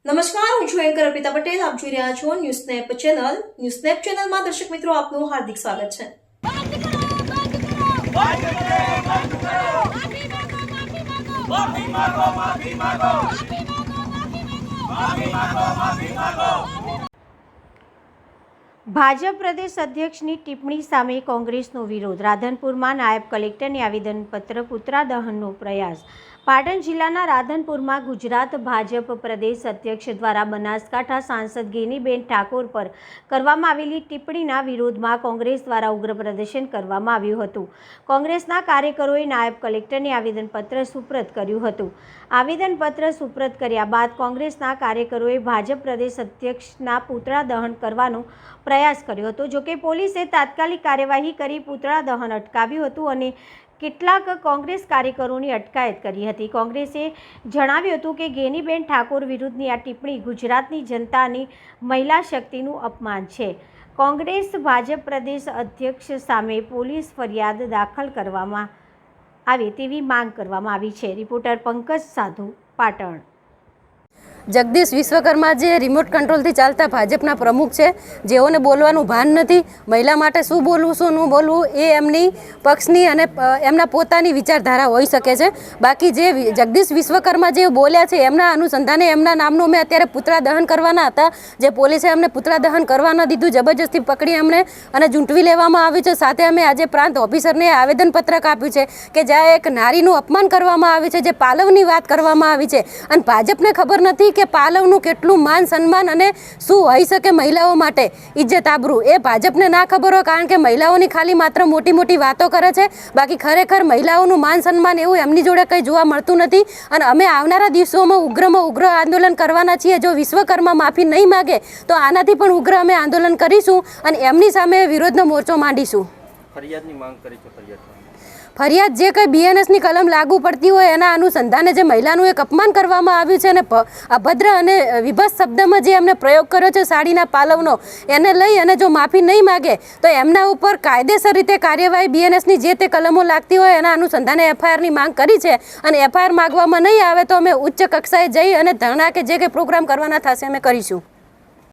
નમસ્કાર, હું છું એન્કર અર્પિતા પટેલ. આપ જોઈ રહ્યા છો news snap channel. News snap ચેનલમાં દર્શક મિત્રો આપનું હાર્દિક સ્વાગત છે. ભાજપ પ્રદેશ અધ્યક્ષની ટિપ્પણી સામે કોંગ્રેસનો વિરોધ. રાધનપુરમાં નાયબ કલેક્ટરને આવેદનપત્ર. પુતળા દહનનો પ્રયાસ. પાટણ જિલ્લાના રાધનપુરમાં ગુજરાત ભાજપ પ્રદેશ અધ્યક્ષ દ્વારા બનાસકાંઠા સાંસદ ગેનીબેન ઠાકોર પર કરવામાં આવેલી ટિપ્પણીના વિરોધમાં કોંગ્રેસ દ્વારા ઉગ્ર પ્રદર્શન કરવામાં આવ્યું હતું. કોંગ્રેસના કાર્યકરોએ નાયબ કલેક્ટરને આવેદનપત્ર સુપ્રત કર્યું હતું. આવેદનપત્ર સુપ્રત કર્યા બાદ કોંગ્રેસના કાર્યકરોએ ભાજપ પ્રદેશ અધ્યક્ષના પુતળા દહન કરવાનો પ્રયાસ કર્યો હતો. જોકે પોલીસે તાત્કાલિક કાર્યવાહી કરી પુતળા દહન અટકાવ્યું હતું અને કેટલાક કોંગ્રેસ કાર્યકરોની અટકાયત કરી હતી. કોંગ્રેસે જણાવ્યું હતું કે ગેનીબેન ઠાકોર વિરુદ્ધની આ ટિપ્પણી ગુજરાતની જનતાની મહિલા શક્તિનું અપમાન છે. કોંગ્રેસ ભાજપ પ્રદેશ અધ્યક્ષ સામે પોલીસ ફરિયાદ દાખલ કરવામાં આવે તેવી માંગ કરવામાં આવી છે. રિપોર્ટર પંકજ સાધુ, પાટણ. જગદીશ વિશ્વકર્મા જે રિમોટ કંટ્રોલથી ચાલતા ભાજપના પ્રમુખ છે, જેઓને બોલવાનું ભાન નથી, મહિલા માટે શું બોલવું શું ન બોલવું એ એમની પક્ષની અને એમના પોતાની વિચારધારા હોઈ શકે છે. બાકી જે જગદીશ વિશ્વકર્મા જે બોલ્યા છે એમના અનુસંધાને એમના નામનું અમે અત્યારે પુતળા દહન કરવાના હતા, જે પોલીસે અમને પુતળા દહન કરવા ન દીધું, જબરજસ્તી પકડી અમને અને ઝૂંટવી લેવામાં આવ્યું છે. સાથે અમે આજે પ્રાંત ઓફિસરને આવેદનપત્રક આપ્યું છે કે જ્યાં એક નારીનું અપમાન કરવામાં આવ્યું છે, જે પાલવની વાત કરવામાં આવી છે અને ભાજપને ખબર નથી કે પાલવનું કેટલું માન સન્માન અને શું હોઈ શકે મહિલાઓ માટે ઇજ્જત આબરૂ. એ ભાજપને ના ખબર હોય, કારણ કે મહિલાઓની ખાલી માત્ર મોટી મોટી વાતો કરે છે, બાકી ખરેખર મહિલાઓનું માન સન્માન એવું એમની જોડે કંઈ જોવા મળતું નથી. અને અમે આવનારા દિવસોમાં ઉગ્રમાં ઉગ્ર આંદોલન કરવાના છીએ. જો વિશ્વકર્મા માફી નહીં માગે તો આનાથી પણ ઉગ્ર અમે આંદોલન કરીશું અને એમની સામે વિરોધનો મોરચો માંડીશું. ફરિયાદની માંગ કરી છે. ફરિયાદ જે કંઈ બીએનએસની કલમ લાગુ પડતી હોય એના અનુસંધાને જે મહિલાનું એક અપમાન કરવામાં આવ્યું છે અને અભદ્ર અને વિભત્સ શબ્દમાં જે એમને પ્રયોગ કર્યો છે સાડીના પાલવનો, એને લઈ અને જો માફી નહીં માગે તો એમના ઉપર કાયદેસર રીતે કાર્યવાહી બીએનએસની જે તે કલમો લાગતી હોય એના અનુસંધાને એફઆઈઆરની માંગ કરી છે. અને એફઆઈઆર માગવામાં નહીં આવે તો અમે ઉચ્ચ કક્ષાએ જઈ અને ધરણા કે જે કંઈ પ્રોગ્રામ કરવાના થશે અમે કરીશું.